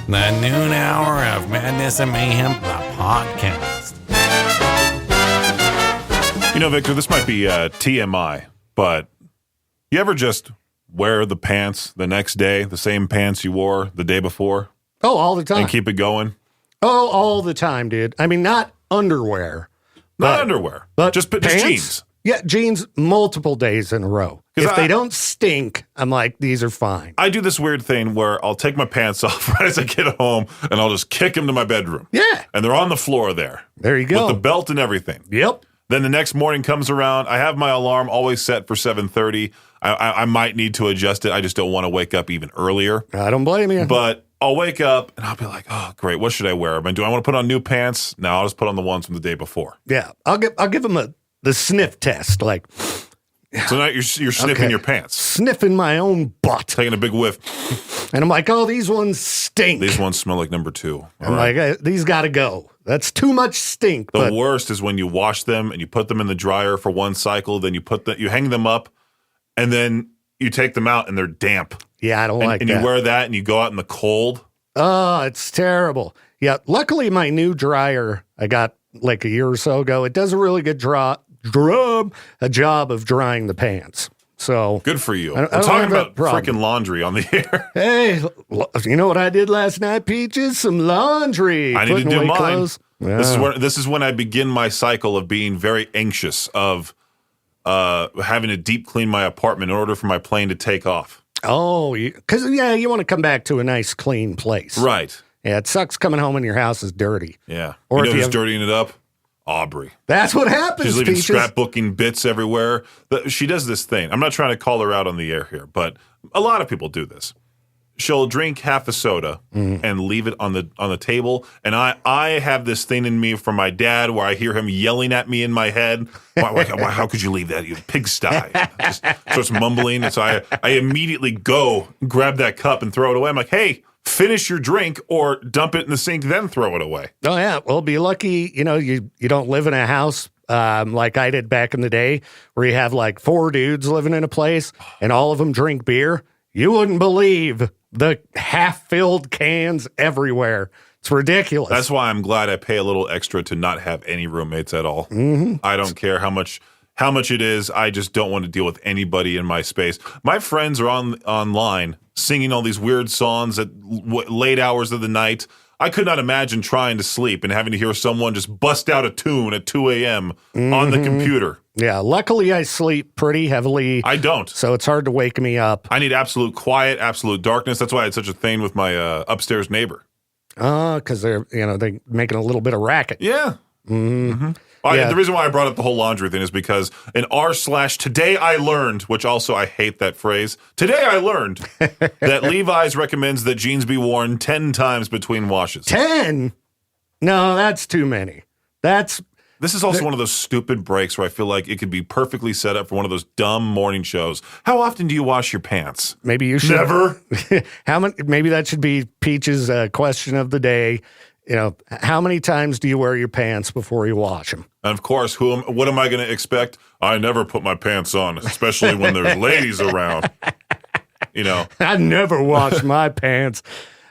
The noon hour of Madness and Mayhem, the podcast. You know, Victor, this might be TMI, but you ever just wear the pants the next day, the same pants you wore the day before? Oh, all the time. And keep it going? Oh, all the time, dude. I mean, not underwear. Not underwear, but just jeans. Yeah, jeans multiple days in a row. If they don't stink, I'm like, these are fine. I do this weird thing where I'll take my pants off right as I get home, and I'll just kick them to my bedroom. Yeah. And they're on the floor there. There you go. With the belt and everything. Yep. Then the next morning comes around. I have my alarm always set for 7:30. I might need to adjust it. I just don't want to wake up even earlier. I don't blame you. But I'll wake up, and I'll be like, oh, great. What should I wear? Do I want to put on new pants? No, I'll just put on the ones from the day before. Yeah. I'll give them the sniff test. Like, so now you're sniffing your pants. Sniffing my own butt. Taking a big whiff. And I'm like, oh, these ones stink. These ones smell like number 2. I'm like, these got to go. That's too much stink. The worst is when you wash them and you put them in the dryer for one cycle, then you hang them up, and then you take them out and they're damp. Yeah, I don't like that. And you wear that and you go out in the cold. Oh, it's terrible. Yeah, luckily my new dryer I got like a year or so ago, it does a really good job of drying the pants. So good for you. We're talking about freaking laundry on the air. Hey, you know what I did last night, Peaches? Some laundry. I need to do mine. Yeah. This is when I begin my cycle of being very anxious of having to deep clean my apartment in order for my plane to take off. Oh, because you want to come back to a nice clean place. Right. Yeah, it sucks coming home and your house is dirty. Yeah. Or you know who's dirtying it up? Aubrey. That's what happens, She's leaving Peaches. scrapbooking bits everywhere. She does this thing. I'm not trying to call her out on the air here, but a lot of people do this. She'll drink half a soda and leave it on the table. And I have this thing in me from my dad where I hear him yelling at me in my head. Why, how could you leave that? You pigsty. Just starts mumbling. And so I immediately go grab that cup and throw it away. I'm like, hey, finish your drink or dump it in the sink, then throw it away. Oh, yeah. Well, be lucky, you don't live in a house like I did back in the day where you have like 4 dudes living in a place and all of them drink beer. You wouldn't believe the half-filled cans everywhere. It's ridiculous. That's why I'm glad I pay a little extra to not have any roommates at all. Mm-hmm. I don't care how much it is. I just don't want to deal with anybody in my space. My friends are online singing all these weird songs at late hours of the night. I could not imagine trying to sleep and having to hear someone just bust out a tune at 2 a.m. on the computer. Yeah, luckily I sleep pretty heavily. I don't. So it's hard to wake me up. I need absolute quiet, absolute darkness. That's why I had such a thing with my upstairs neighbor. Because they're making a little bit of racket. Yeah. Mm-hmm. The reason why I brought up the whole laundry thing is because in r/today I learned, which also I hate that phrase. Today I learned that Levi's recommends that jeans be worn 10 times between washes. 10? No, that's too many. This is also one of those stupid breaks where I feel like it could be perfectly set up for one of those dumb morning shows. How often do you wash your pants? Maybe you should. Never. Maybe that should be Peach's question of the day. How many times do you wear your pants before you wash them? And of course, what am I going to expect? I never put my pants on, especially when there's ladies around. I never wash my pants.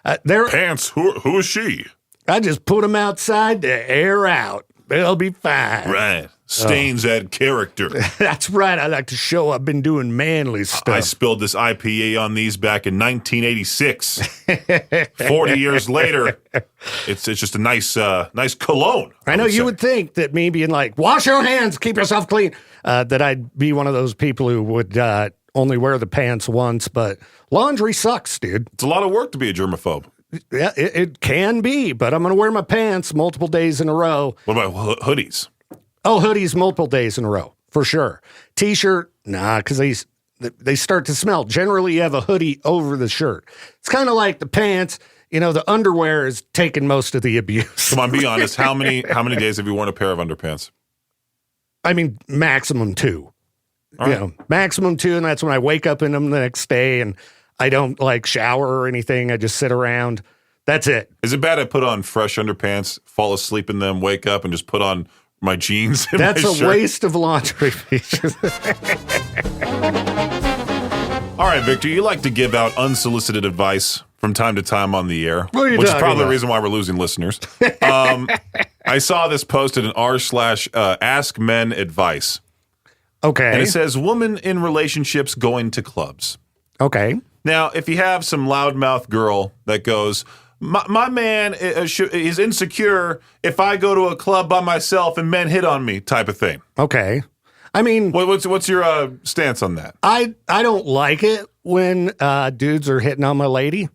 Pants? Who is she? I just put them outside to air out. They'll be fine. Right. Stains add character. That's right. I like to show I've been doing manly stuff. I spilled this IPA on these back in 1986. 40 years later, it's just a nice cologne. I know you would think that me being like, wash your hands, keep yourself clean, that I'd be one of those people who would only wear the pants once, but laundry sucks, dude. It's a lot of work to be a germaphobe. Yeah, it can be, but I'm going to wear my pants multiple days in a row. What about hoodies? Oh, hoodies multiple days in a row, for sure. T-shirt, nah, because they start to smell. Generally, you have a hoodie over the shirt. It's kind of like the pants. The underwear is taking most of the abuse. Come on, be honest. How many days have you worn a pair of underpants? I mean, maximum 2. Right. Maximum 2, and that's when I wake up in them the next day, and I don't shower or anything. I just sit around. That's it. Is it bad I put on fresh underpants, fall asleep in them, wake up, and just put on my jeans? That's a waste of laundry features. All right, Victor, you like to give out unsolicited advice from time to time on the air, What are you which is talking probably the about? reason why we're losing listeners. I saw this posted in r/ask men advice. Okay. And it says, woman in relationships going to clubs. Okay. Now, if you have some loudmouth girl that goes, my man is insecure if I go to a club by myself and men hit on me type of thing. Okay. I mean, What's your stance on that? I don't like it when dudes are hitting on my lady.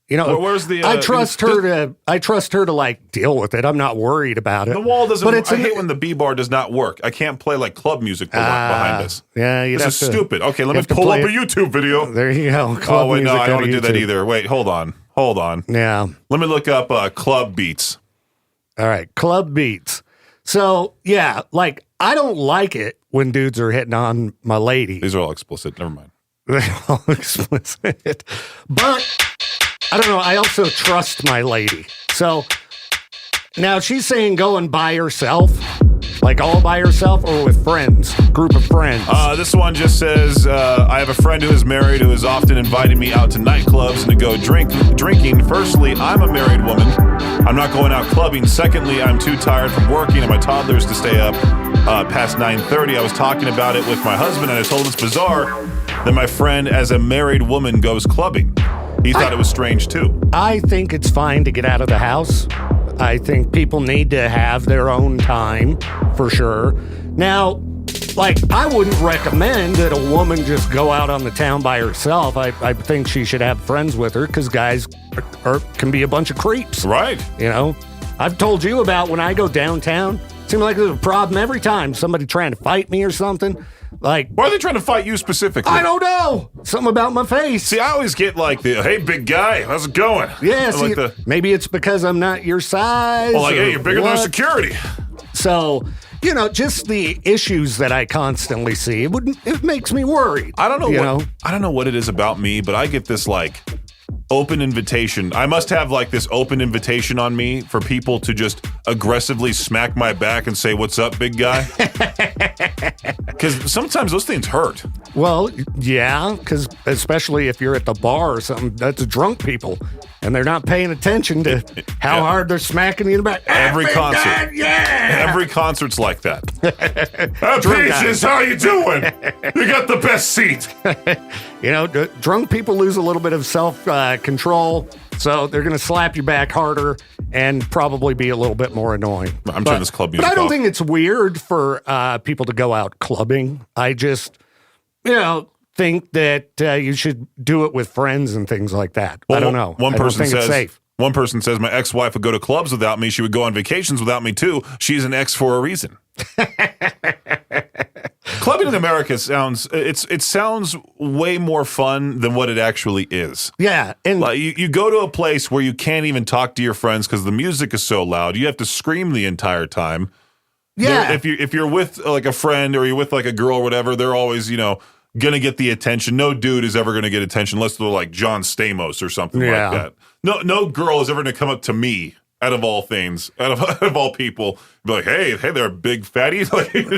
You know, Where's the? I trust her to like deal with it. I'm not worried about it. The wall doesn't. But I hate when the B bar does not work. I can't play like club music behind us. Yeah, This is stupid. Okay, let me have to pull up play a YouTube video. There you go. Club Oh wait, no, music I don't on want to do that YouTube. either. Wait, hold on. Yeah. Let me look up club beats. All right. Club beats. So yeah, like I don't like it when dudes are hitting on my lady. These are all explicit. Never mind. They're all explicit. But I don't know. I also trust my lady. So now she's saying going by herself, like all by herself or with friends, group of friends. This one just says, I have a friend who is married who is often inviting me out to nightclubs and to go drinking. Firstly, I'm a married woman. I'm not going out clubbing. Secondly, I'm too tired from working and my toddlers to stay up past 9:30. I was talking about it with my husband and I told him it's bizarre that my friend as a married woman goes clubbing. He thought it was strange too. I think it's fine to get out of the house. I think people need to have their own time, for sure. Now, like, I wouldn't recommend that a woman just go out on the town by herself. I think she should have friends with her because guys can be a bunch of creeps. Right. You know, I've told you about when I go downtown. Seems like there's a problem every time. Somebody trying to fight me or something. Like, Why are they trying to fight you specifically? I don't know. Something about my face. See, I always get like hey, big guy, how's it going? Yeah, I'm see, like maybe it's because I'm not your size. well, like, or hey, you're bigger than what. security. So, you know, just the issues that I constantly see, it makes me worried. I don't know you what know? I don't know what it is about me, but I get this like open invitation. I must have like this open invitation on me for people to just aggressively smack my back and say, "What's up, big guy?" Because sometimes those things hurt. Well, yeah, because especially if you're at the bar or something, that's drunk people, and they're not paying attention to how hard they're smacking you in the back. Every Big concert. guy, yeah. Every concert's like that. Drunk Peaches, how you doing? You got the best seat. You know, drunk people lose a little bit of self-control, so they're going to slap you back harder and probably be a little bit more annoying. I'm turning this club music But I don't off. think it's weird for people to go out clubbing. I just, think that you should do it with friends and things like that. I don't know. One I don't person think says, it's safe. One person says, my ex-wife would go to clubs without me. She would go on vacations without me too. She's an ex for a reason. Clubbing in America sounds way more fun than what it actually is. Yeah, and Like you go to a place where you can't even talk to your friends because the music is so loud. You have to scream the entire time. yeah, If you're with like a friend or you're with like a girl or whatever, they're always gonna get the attention. No dude is ever gonna get attention unless they're like John Stamos or something Yeah. like that. No girl is ever gonna come up to me out of all things, out of all people, be like, hey there, big fatty.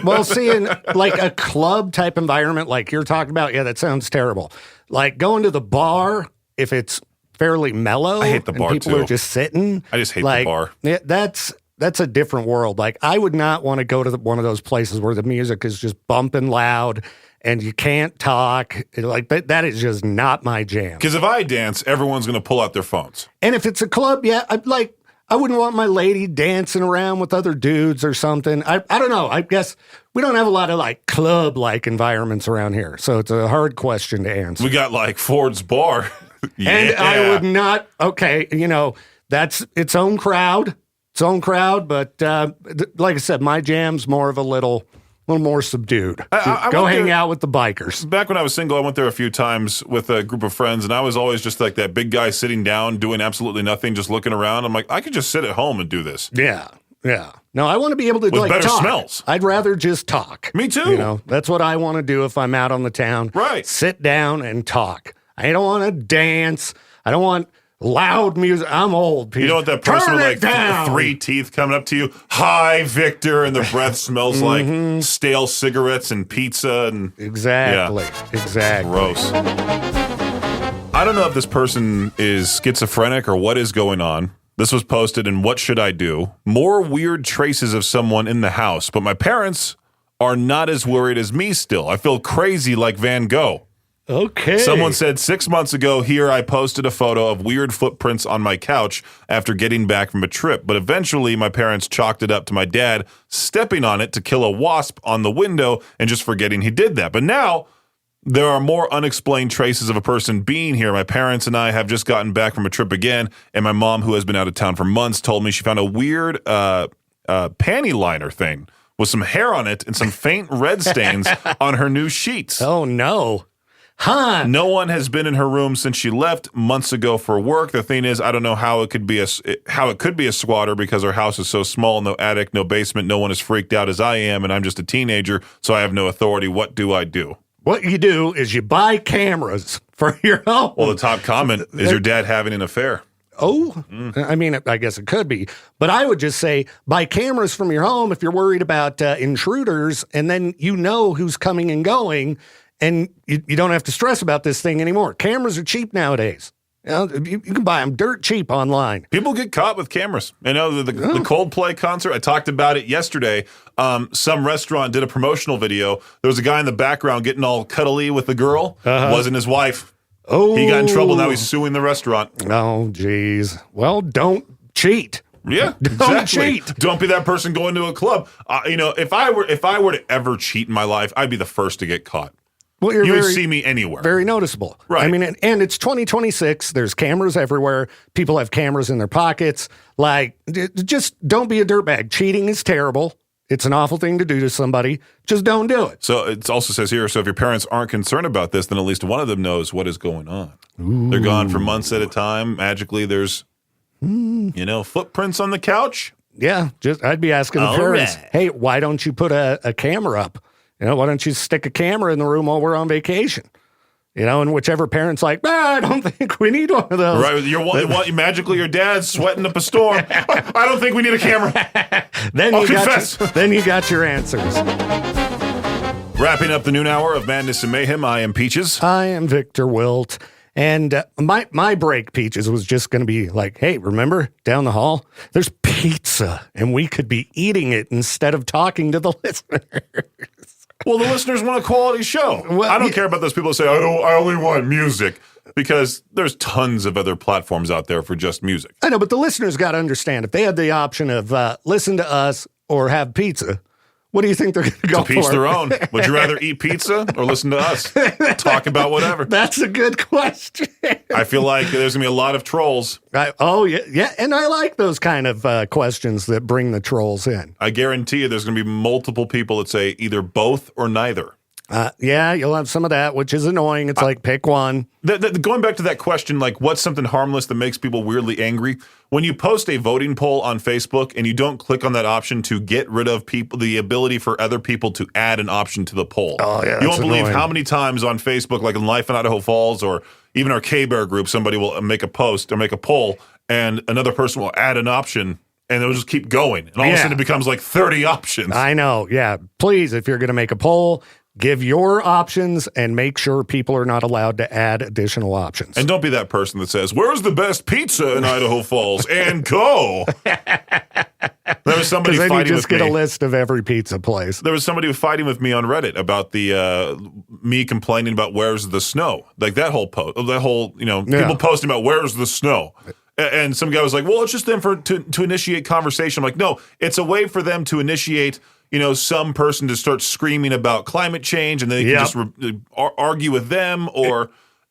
well, seeing like a club type environment like you're talking about, yeah, that sounds terrible. Like going to the bar, if it's fairly mellow, I hate the and bar, people too. are just sitting. I just hate the like, bar. Yeah, that's a different world. Like I would not want to go to one of those places where the music is just bumping loud and you can't talk. Like that is just not my jam. Because if I dance, everyone's gonna pull out their phones. And if it's a club, yeah, I wouldn't want my lady dancing around with other dudes or something. I don't know. I guess we don't have a lot of like club-like environments around here. So it's a hard question to answer. We got like Ford's Bar. Yeah. And I would not, okay, that's its own crowd. But like I said, my jam's more of a little more subdued. I Go went hang there- out with the bikers. Back when I was single, I went there a few times with a group of friends, and I was always just like that big guy sitting down, doing absolutely nothing, just looking around. I'm like, I could just sit at home and do this. Yeah. No, I want to be able to With like better talk. smells. I'd rather just talk. Me too. That's what I want to do if I'm out on the town. Right. Sit down and talk. I don't want to dance. I don't want loud music. I'm old, people. You know what that person Turn with it like down. three teeth coming up to you? Hi, Victor. And the breath smells like stale cigarettes and pizza and Exactly. gross. I I don't know if this person is schizophrenic or what is going on. This was posted in What Should I Do? More weird traces of someone in the house, but my parents are not as worried as me still. I feel crazy like Van Gogh. Okay. Someone said 6 months ago here I posted a photo of weird footprints on my couch after getting back from a trip, but eventually my parents chalked it up to my dad stepping on it to kill a wasp on the window and just forgetting he did that. But now there are more unexplained traces of a person being here. My parents and I have just gotten back from a trip again, and my mom, who has been out of town for months, told me she found a weird panty liner thing with some hair on it and some faint red stains on her new sheets. Oh, no. Huh? No one has been in her room since she left months ago for work. The thing is, I don't know how it could be a squatter because our house is so small, no attic, no basement. No one is freaked out as I am, and I'm just a teenager, so I have no authority. What do I do? What you do is you buy cameras for your home. Well, the top comment is your dad having an affair. Oh, I mean, I guess it could be. But I would just say buy cameras from your home if you're worried about intruders, and then you know who's coming and going, and you don't have to stress about this thing anymore. Cameras are cheap nowadays. You know, you can buy them dirt cheap online. People get caught with cameras. I know the Coldplay concert, I talked about it yesterday. Some restaurant did a promotional video. There was a guy in the background getting all cuddly with the girl. Wasn't his wife. Oh. He got in trouble. Now he's suing the restaurant. Oh, geez. Well, don't cheat. Yeah, Don't exactly. cheat. Don't be that person going to a club. If I were to ever cheat in my life, I'd be the first to get caught. Well, you would see me anywhere. Very noticeable. Right. I mean, and it's 2026. There's cameras everywhere. People have cameras in their pockets. Like, just don't be a dirtbag. Cheating is terrible. It's an awful thing to do to somebody. Just don't do it. So it also says here, so if your parents aren't concerned about this, then at least one of them knows what is going on. Ooh. They're gone for months at a time. Magically, there's, footprints on the couch. Yeah, I'd be asking the parents, hey, why don't you put a camera up? Why don't you stick a camera in the room while we're on vacation? And whichever parent's like, I don't think we need one of those. Right, magically your dad's sweating up a storm. I don't think we need a camera. I'll confess. Then you got your answers. Wrapping up the noon hour of Madness and Mayhem, I am Peaches. I am Viktor Wilt. And my break, Peaches, was just going to be like, hey, remember down the hall? There's pizza, and we could be eating it instead of talking to the listeners. Well, the listeners want a quality show. Well, I don't care about those people who say, I only want music, because there's tons of other platforms out there for just music. I know, but the listeners got to understand, if they had the option of listen to us or have pizza, what do you think they're going to go for? To each their own. Would you rather eat pizza or listen to us talk about whatever? That's a good question. I feel like there's going to be a lot of trolls. Yeah, and I like those kind of questions that bring the trolls in. I guarantee you there's going to be multiple people that say either both or neither. Yeah, you'll have some of that, which is annoying. It's like, pick one. Going back to that question, like, what's something harmless that makes people weirdly angry? When you post a voting poll on Facebook and you don't click on that option to get rid of the ability for other people to add an option to the poll. Oh, yeah, you won't believe how many times on Facebook, like in Life in Idaho Falls or even our K-Bear group, somebody will make a post or make a poll and another person will add an option. And it'll just keep going. And all of a sudden it becomes like 30 options. I know. Yeah. Please, if you're going to make a poll, give your options and make sure people are not allowed to add additional options. And don't be that person that says, where's the best pizza in Idaho Falls? And go. There was somebody fighting with me. You just get a list of every pizza place. There was somebody fighting with me on Reddit about me complaining about where's the snow. Like that whole post, people posting about where's the snow. And some guy was like, well, it's just them to initiate conversation. I'm like, no, it's a way for them to initiate, some person to start screaming about climate change, and then they can just argue with them,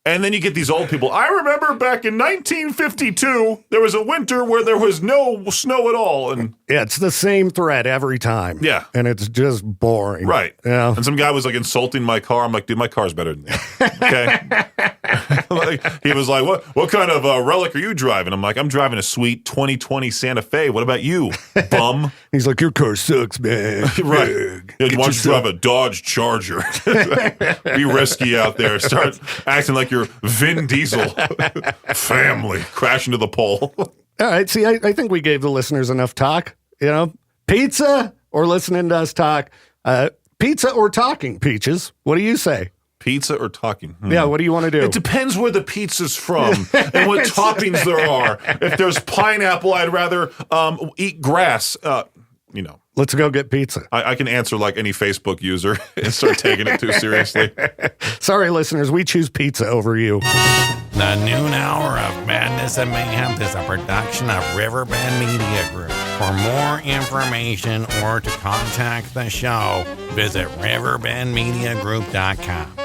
and then you get these old people. I remember back in 1952, there was a winter where there was no snow at all. And yeah, it's the same thread every time. Yeah. And it's just boring. Right. Yeah. And some guy was like insulting my car. I'm like, dude, my car's better than that. Okay. He was like, what kind of relic are you driving? I'm like, I'm driving a sweet 2020 Santa Fe. What about you, bum? He's like, your car sucks, man. Right. Why don't you drive a Dodge Charger? Be risky out there. Start acting like you're Vin Diesel. Family. Crash into the pole. All right. See, I think we gave the listeners enough talk. Pizza or listening to us talk. Pizza or talking, Peaches? What do you say? Pizza or talking? Yeah, what do you want to do? It depends where the pizza's from and what toppings there are. If there's pineapple, I'd rather eat grass. Let's go get pizza. I can answer like any Facebook user and start taking it too seriously. Sorry, listeners, we choose pizza over you. The noon hour of Madness and Mayhem is a production of Riverbend Media Group. For more information or to contact the show, visit riverbendmediagroup.com.